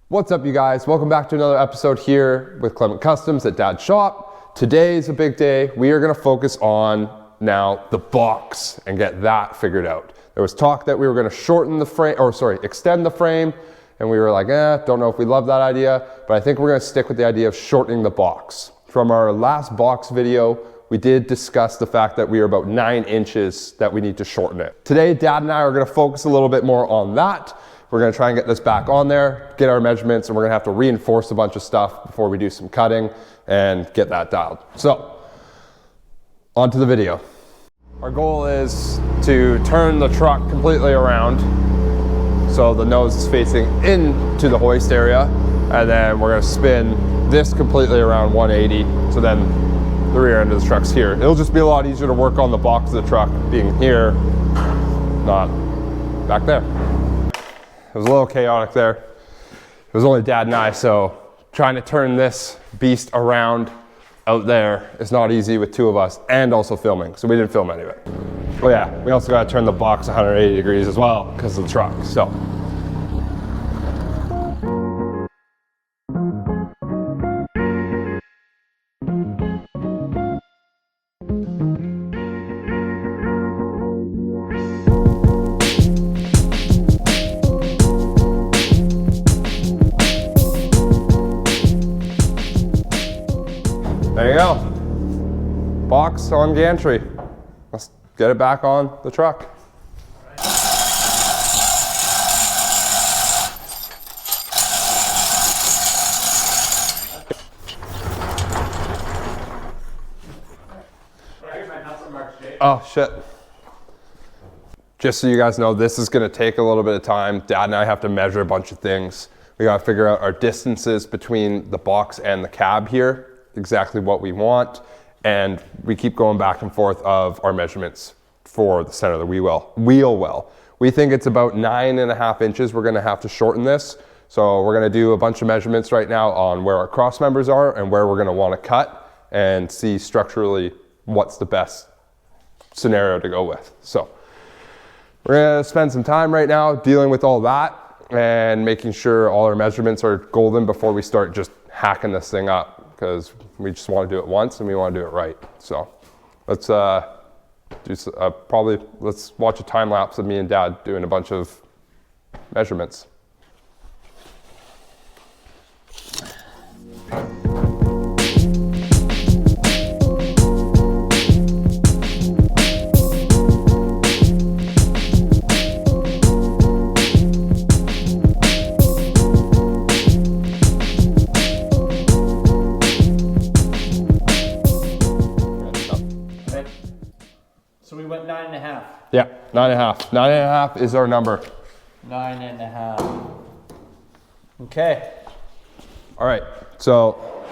What's up, you guys? Welcome back to another episode here with Clement Customs at Dad's shop. Today is a big day. We are going to focus on now the box and get that figured out. There was talk that we were going to shorten the frame, extend the frame, and we were like, don't know if we love that idea, but I think we're going to stick with the idea of shortening the box. From our last box video, we did discuss the fact that we are about 9 inches that we need to shorten it. Today, Dad and I are going to focus a little bit more on that. We're going to try and get this back on there, get our measurements, and we're going to have to reinforce a bunch of stuff before we do some cutting and get that dialed. So, on to the video. Our goal is to turn the truck completely around so the nose is facing into the hoist area, and then we're going to spin this completely around 180, so then the rear end of the truck's here. It'll just be a lot easier to work on the box of the truck being here, not back there. It was a little chaotic there. It was only Dad and I, so trying to turn this beast around out there is not easy with 2 of us and also filming, so we didn't film any of it. Well, yeah, we also got to turn the box 180 degrees as well because of the truck, so. There you go. Box on gantry. Let's get it back on the truck. Oh shit. Just so you guys know, this is going to take a little bit of time. Dad and I have to measure a bunch of things. We got to figure out our distances between the box and the cab here, exactly what we want, and we keep going back and forth of our measurements for the center of the wheel well. We think it's about 9.5 inches we're going to have to shorten this, so we're going to do a bunch of measurements right now on where our cross members are and where we're going to want to cut and see structurally what's the best scenario to go with. So we're going to spend some time right now dealing with all that and making sure all our measurements are golden before we start just hacking this thing up, because we just want to do it once and we want to do it right. So let's let's watch a time lapse of me and Dad doing a bunch of measurements. So we went 9.5. Yeah, 9.5. 9.5 is our number. 9.5. Okay. All right, so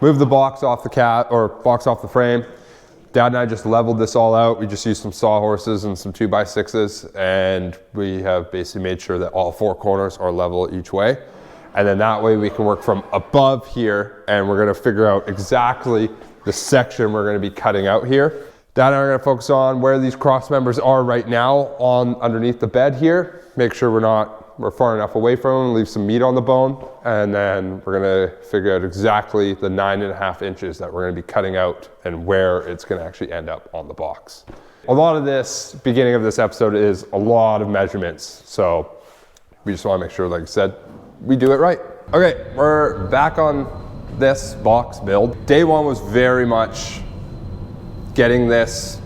move the box off the cab, or box off the frame. Dad and I just leveled this all out. We just used some sawhorses and some 2x6s, and we have basically made sure that all 4 corners are level each way. And then that way we can work from above here, and we're gonna figure out exactly the section we're gonna be cutting out here. Dad and I are going to focus on where these cross members are right now on underneath the bed here. Make sure we're far enough away from them, leave some meat on the bone, and then we're going to figure out exactly the 9.5 inches that we're going to be cutting out and where it's going to actually end up on the box. A lot of this, beginning of this episode, is a lot of measurements, so we just want to make sure, like I said, we do it right. Okay, we're back on this box build. Day 1 was very much getting this,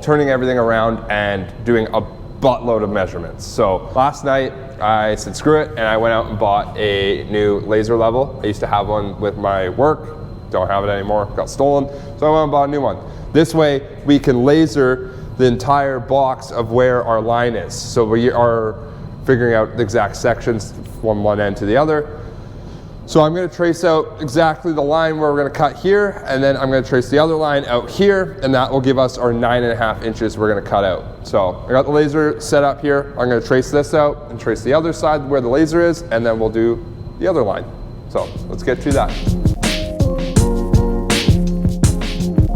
turning everything around and doing a buttload of measurements. So last night I said screw it, and I went out and bought a new laser level. I used to have one with my work, don't have it anymore, got stolen, so I went and bought a new one. This way we can laser the entire box of where our line is. So we are figuring out the exact sections from one end to the other. So I'm going to trace out exactly the line where we're going to cut here, and then I'm going to trace the other line out here, and that will give us our 9.5 inches we're going to cut out. So I got the laser set up here. I'm going to trace this out and trace the other side where the laser is, and then we'll do the other line. So let's get to that.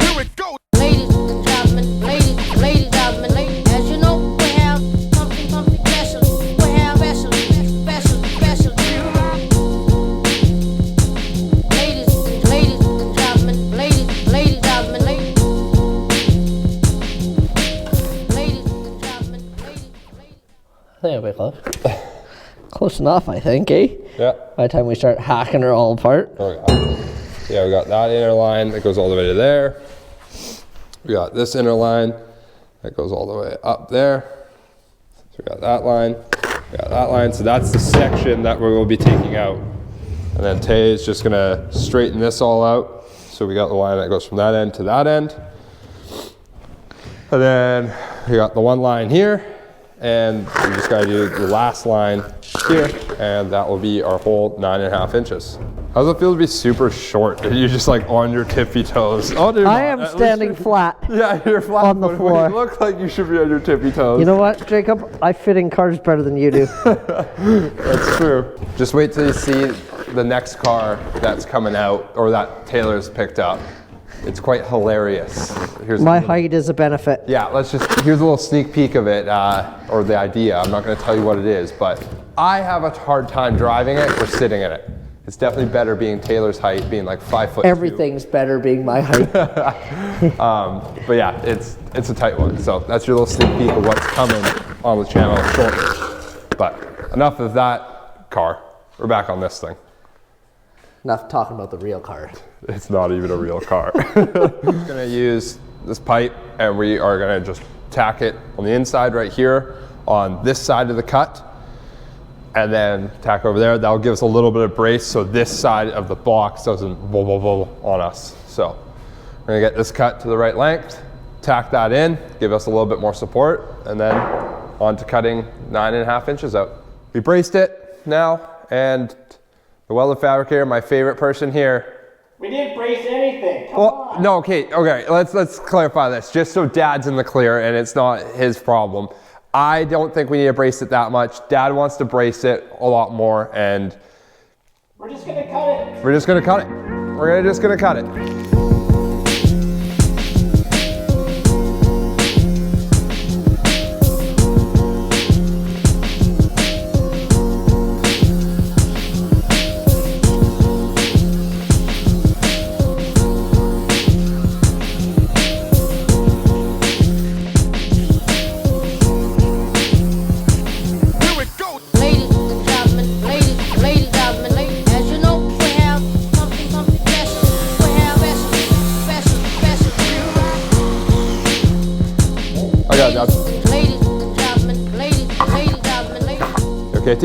Here it goes. Ladies and gentlemen, as you know, we have something special. We have special. close. Close enough, I think, eh? Yeah. By the time we start hacking her all apart. Yeah, we got that inner line that goes all the way to there. We got this inner line that goes all the way up there. So we got that line, we got that line. So that's the section that we will be taking out. And then Tay is just gonna straighten this all out. So we got the line that goes from that end to that end. And then we got the one line here, and we just gotta do the last line here, and that will be our whole 9.5 inches. How does it feel to be super short? You're just like on your tippy toes. Oh, dude, I am standing flat. Yeah, you're flat on the floor. You look like you should be on your tippy toes. You know what, Jacob? I fit in cars better than you do. That's true. Just wait till you see the next car that's coming out, or that Taylor's picked up. It's quite hilarious. My height is a benefit. Yeah, here's a little sneak peek of it, or the idea. I'm not gonna tell you what it is, but I have a hard time driving it or sitting in it. It's definitely better being Taylor's height, being like 5'2". Everything's better being my height. But yeah, it's a tight one. So that's your little sneak peek of what's coming on the channel shortly. But enough of that car. We're back on this thing. Enough talking about the real car. It's not even a real car. We're gonna use this pipe, and we are gonna just tack it on the inside right here on this side of the cut, and then tack over there. That'll give us a little bit of brace so this side of the box doesn't wobble on us. So we're gonna get this cut to the right length, tack that in, give us a little bit more support, and then on to cutting 9.5 inches out. We braced it now, and the welded fabricator, my favorite person here. We didn't brace anything. Come on. No, okay. Let's clarify this, just so Dad's in the clear and it's not his problem. I don't think we need to brace it that much. Dad wants to brace it a lot more, and We're just gonna cut it. we're just gonna cut it. We're just gonna cut it. Here it goes. Ladies and gentlemen, ladies and gentlemen, as you know, we have something special. We have special. I got it, Dad. Ladies and gentlemen, ladies. You okay, T?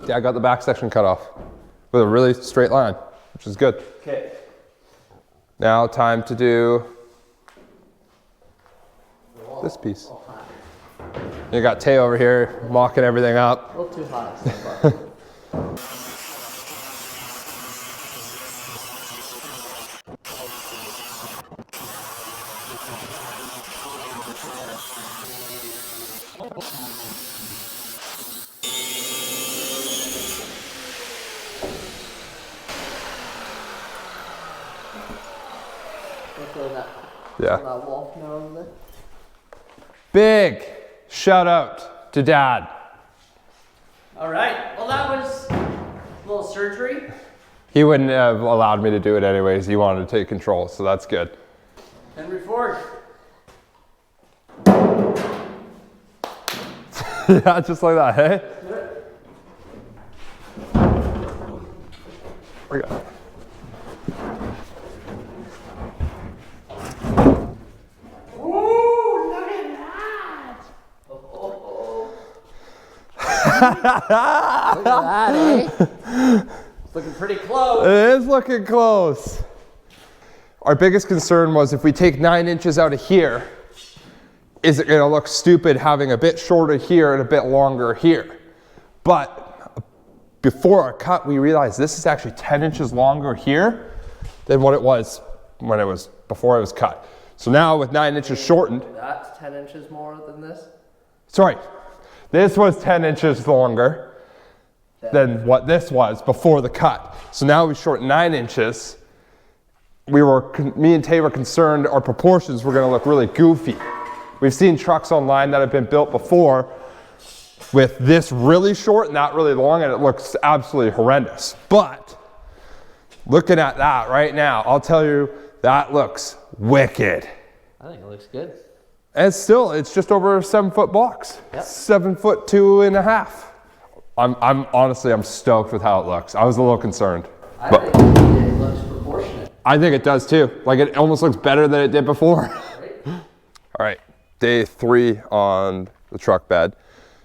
Yeah, I got the back section cut off with a really straight line, which is good. Okay. Now time to do this piece. You got Tay over here mocking everything up. A little too hot. Yeah. Big shout out to Dad. All right. Well, that was a little surgery. He wouldn't have allowed me to do it anyways. He wanted to take control, so that's good. Henry Ford. Yeah, just like that, hey? We got it. Ooh, look at that. Look at that, eh? It's looking pretty close. It is looking close. Our biggest concern was if we take 9 inches out of here, is it gonna look stupid having a bit shorter here and a bit longer here? But before our cut, we realized this is actually 10 inches longer here than what it was when it was before it was cut. So now with 9 inches shortened, That's 10 inches more than this? sorry, this was 10 inches longer than what this was before the cut. So now we shortened 9 inches. Me and Tay were concerned our proportions were gonna look really goofy. We've seen trucks online that have been built before with this really short and that really long, and it looks absolutely horrendous. But looking at that right now, I'll tell you That looks wicked. I think it looks good. And still, it's just over a 7 foot box. Yep. 7 foot 2.5. I'm honestly, I'm stoked with how it looks. I was a little concerned. I think it looks proportionate. I think it does too. Like it almost looks better than it did before. Right? All right, day 3 on the truck bed.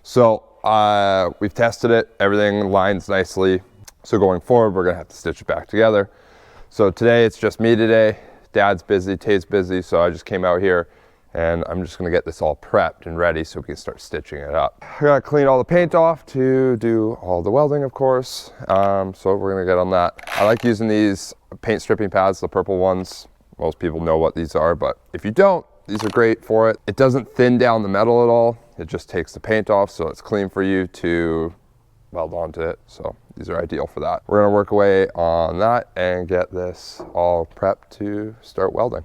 So we've tested it, everything lines nicely. So going forward, we're gonna have to stitch it back together. So today, it's just me today. Dad's busy, Tay's busy, so I just came out here and I'm just gonna get this all prepped and ready so we can start stitching it up. I gotta clean all the paint off to do all the welding, of course. So we're gonna get on that. I like using these paint stripping pads, the purple ones. Most people know what these are, but if you don't, these are great for it. It doesn't thin down the metal at all. It just takes the paint off, so it's clean for you to weld onto it. So these are ideal for that. We're gonna work away on that and get this all prepped to start welding.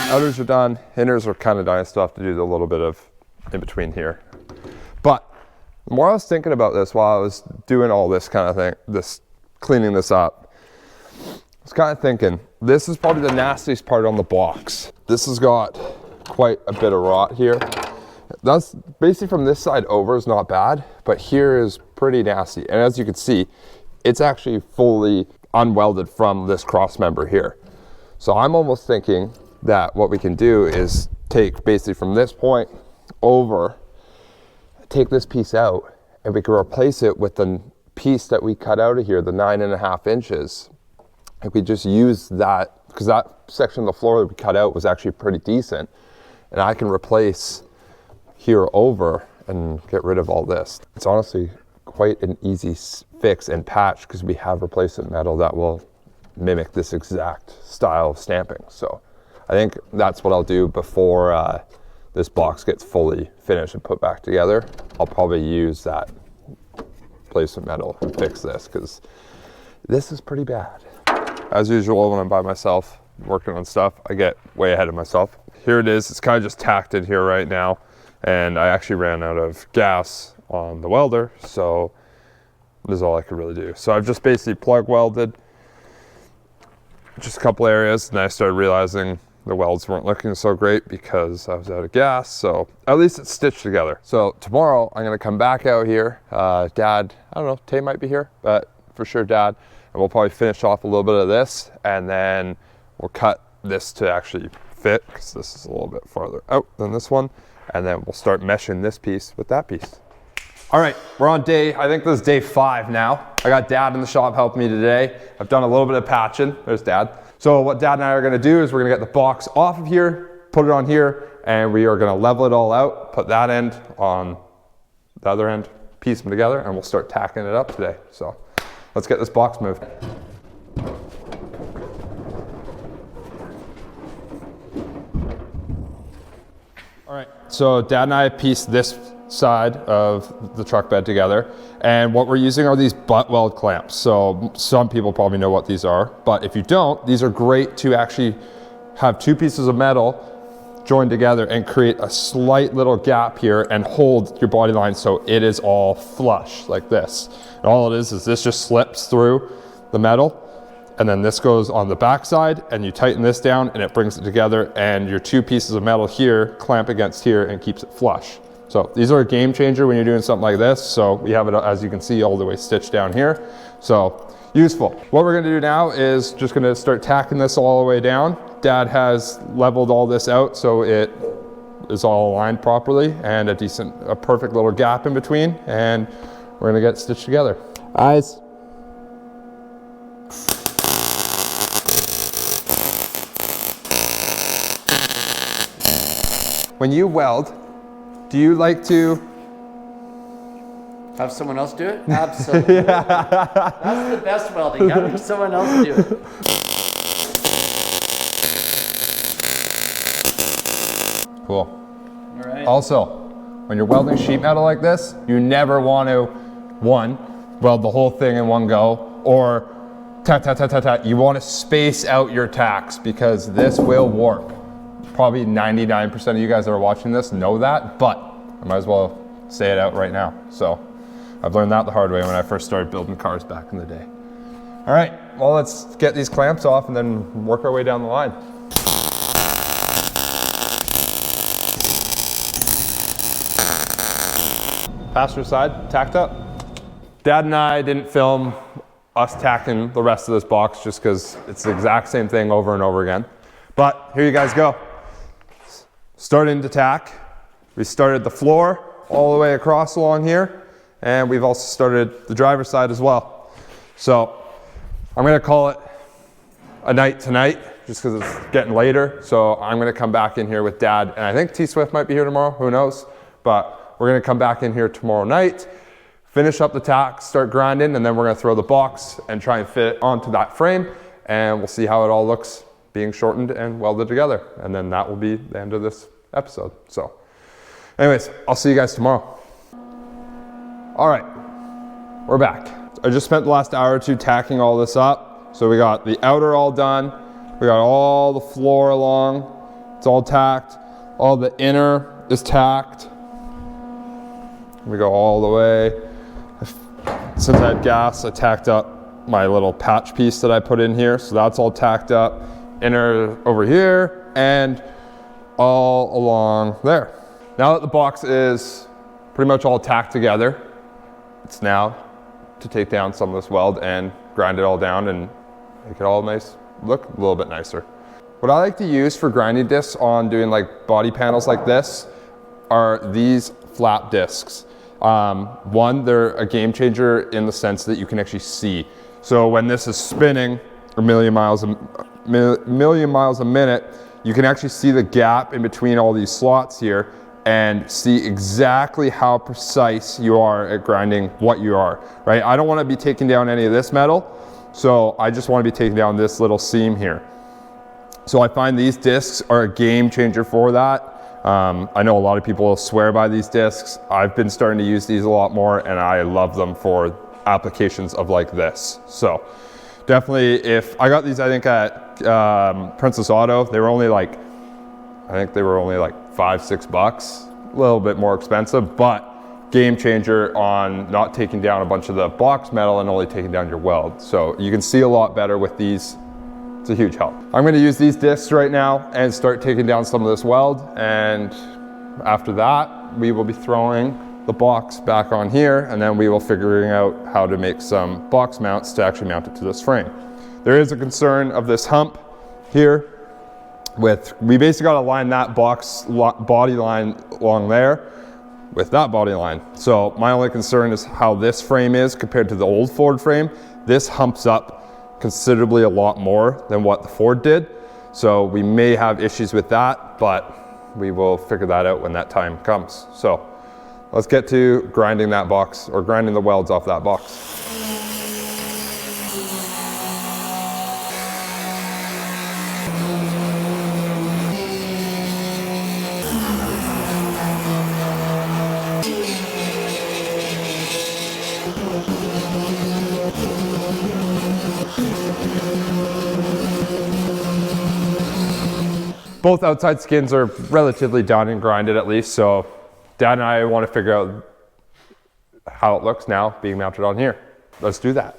Outers are done, inners are kind of done. I still have to do a little bit of in between here. But the more I was thinking about this while I was doing all this kind of thing, cleaning this up, I was kind of thinking, this is probably the nastiest part on the box. This has got quite a bit of rot here. That's basically from this side over is not bad, but here is pretty nasty. And as you can see, it's actually fully unwelded from this cross member here. So I'm almost thinking that what we can do is take basically from this point over, take this piece out, and we can replace it with the piece that we cut out of here, the 9.5 inches. And we just use that, because that section of the floor that we cut out was actually pretty decent. And I can replace here over and get rid of all this. It's honestly quite an easy fix and patch because we have replacement metal that will mimic this exact style of stamping. So I think that's what I'll do before this box gets fully finished and put back together. I'll probably use that replacement metal and fix this because this is pretty bad. As usual, when I'm by myself working on stuff, I get way ahead of myself. Here it is, it's kind of just tacked in here right now. And I actually ran out of gas on the welder, so this is all I could really do. So I've just basically plug welded just a couple areas, and I started realizing the welds weren't looking so great because I was out of gas, so at least it's stitched together. So tomorrow I'm gonna come back out here. Dad, I don't know, Tay might be here, but for sure Dad, and we'll probably finish off a little bit of this, and then we'll cut this to actually fit, because this is a little bit farther out than this one, and then we'll start meshing this piece with that piece. All right, we're on I think this is day 5 now. I got Dad in the shop helping me today. I've done a little bit of patching. There's Dad. So what Dad and I are gonna do is we're gonna get the box off of here, put it on here, and we are gonna level it all out, put that end on the other end, piece them together, and we'll start tacking it up today. So let's get this box moved. All right, so Dad and I pieced this side of the truck bed together, and what we're using are these butt weld clamps. So some people probably know what these are, but if you don't, these are great to actually have 2 pieces of metal joined together and create a slight little gap here and hold your body line so it is all flush like this. And all it is this just slips through the metal, and then this goes on the back side, and you tighten this down and it brings it together, and your 2 pieces of metal here clamp against here and keeps it flush. So these are a game changer when you're doing something like this. So we have it, as you can see, all the way stitched down here. So useful. What we're gonna do now is just gonna start tacking this all the way down. Dad has leveled all this out so it is all aligned properly, and a perfect little gap in between, and we're gonna get it stitched together. Eyes. When you weld, do you like to Have someone else do it? Absolutely. That's the best welding. Having someone else do it. Cool. All right. Also, when you're welding sheet metal like this, you never want to, one, weld the whole thing in one go, or you want to space out your tacks because this will warp. Probably 99% of you guys that are watching this know that, but I might as well say it out right now. So I've learned that the hard way when I first started building cars back in the day. All right, well, let's get these clamps off and then work our way down the line. Passenger side, tacked up. Dad and I didn't film us tacking the rest of this box just because it's the exact same thing over and over again. But here you guys go. Starting to tack. We started the floor all the way across along here, and we've also started the driver's side as well. So I'm gonna call it a night tonight just because it's getting later. So I'm gonna come back in here with Dad, and I think T-Swift might be here tomorrow, who knows? But we're gonna come back in here tomorrow night, finish up the tack, start grinding, and then we're gonna throw the box and try and fit it onto that frame, and we'll see how it all looks being shortened and welded together. And then that will be the end of this episode. So anyways, I'll see you guys tomorrow. All right, we're back. I just spent the last hour or two tacking all this up. So we got the outer all done. We got all the floor along. It's all tacked. All the inner is tacked. We go all the way. Since I had gas, I tacked up my little patch piece that I put in here. So that's all tacked up. Inner over here and all along there. Now that the box is pretty much all tacked together, it's now to take down some of this weld and grind it all down and make it all nice, look a little bit nicer. What I like to use for grinding discs on doing like body panels like this are these flap discs. One, they're a game changer in the sense that you can actually see. So when this is spinning a million miles a minute, you can actually see the gap in between all these slots here and see exactly how precise you are at grinding what you are, right? I don't want to be taking down any of this metal, so I just want to be taking down this little seam here. So I find these discs are a game changer for that. I know a lot of people swear by these discs. I've been starting to use these a lot more, and I love them for applications of like this. So definitely, if I got these, I think at Princess Auto, they were only like, I think they were only like $5-6, a little bit more expensive, but game changer on not taking down a bunch of the box metal and only taking down your weld. So you can see a lot better with these. It's a huge help. I'm going to use these discs right now and start taking down some of this weld, and after that we will be throwing the box back on here, and then we will figuring out how to make some box mounts to actually mount it to this frame. There is a concern of this hump here with, we basically got to line that box body line along there with that body line. So my only concern is how this frame is compared to the old Ford frame. This humps up considerably a lot more than what the Ford did. So we may have issues with that, but we will figure that out when that time comes. So let's get to grinding that box, or grinding the welds off that box. Both outside skins are relatively done and grinded at least, so Dad and I want to figure out how it looks now being mounted on here. Let's do that.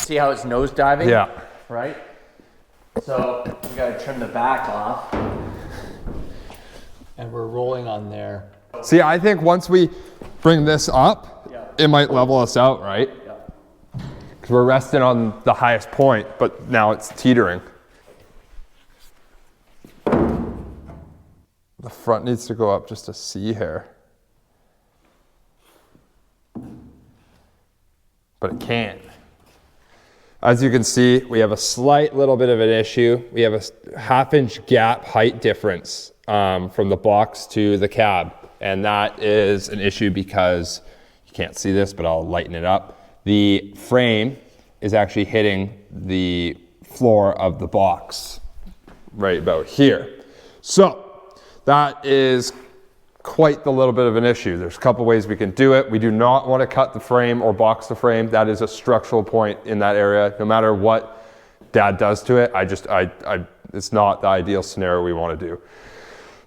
See how it's nose diving? Yeah. Right? So you gotta trim the back off. And we're rolling on there. See, I think once we bring this up, it might level us out, right? Because we're resting on the highest point, but now it's teetering. The front needs to go up just a C hair. But it can't. As you can see, we have a slight little bit of an issue. We have a 1/2 inch gap height difference from the box to the cab. And that is an issue because you can't see this, but I'll lighten it up. The frame is actually hitting the floor of the box right about here. So that is quite the little bit of an issue. There's a couple ways we can do it. We do not want to cut the frame or box the frame. That is a structural point in that area. No matter what Dad does to it, it's not the ideal scenario we want to do.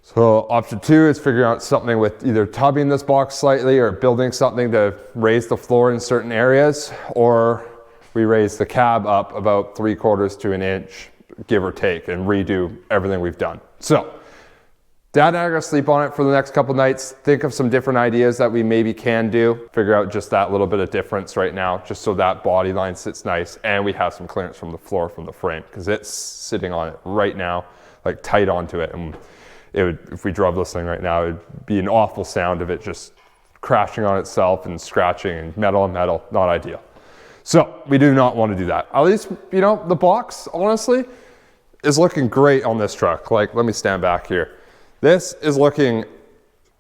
So option 2 is figuring out something with either tubbing this box slightly or building something to raise the floor in certain areas, or we raise the cab up about 3/4 to an inch, give or take, and redo everything we've done. So Dad and I are gonna sleep on it for the next couple nights, think of some different ideas that we maybe can do, figure out just that little bit of difference right now, just so that body line sits nice and we have some clearance from the floor from the frame, because it's sitting on it right now, like tight onto it. And it would, if we drove this thing right now, it'd be an awful sound of it just crashing on itself and scratching and metal on metal, not ideal. So we do not want to do that. At least, you know, the box, honestly, is looking great on this truck. Like, let me stand back here. This is looking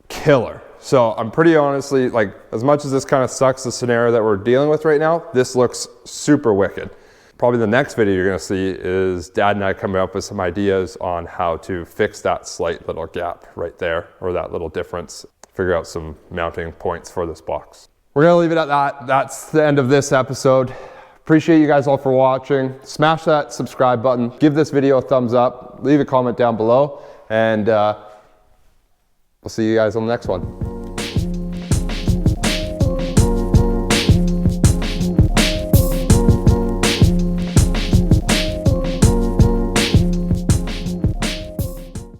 killer. So I'm pretty honestly, like, as much as this kind of sucks, the scenario that we're dealing with right now, this looks super wicked. Probably the next video you're gonna see is Dad and I coming up with some ideas on how to fix that slight little gap right there, or that little difference, figure out some mounting points for this box. We're gonna leave it at that. That's the end of this episode. Appreciate you guys all for watching. Smash that subscribe button, give this video a thumbs up, leave a comment down below, and we'll see you guys on the next one.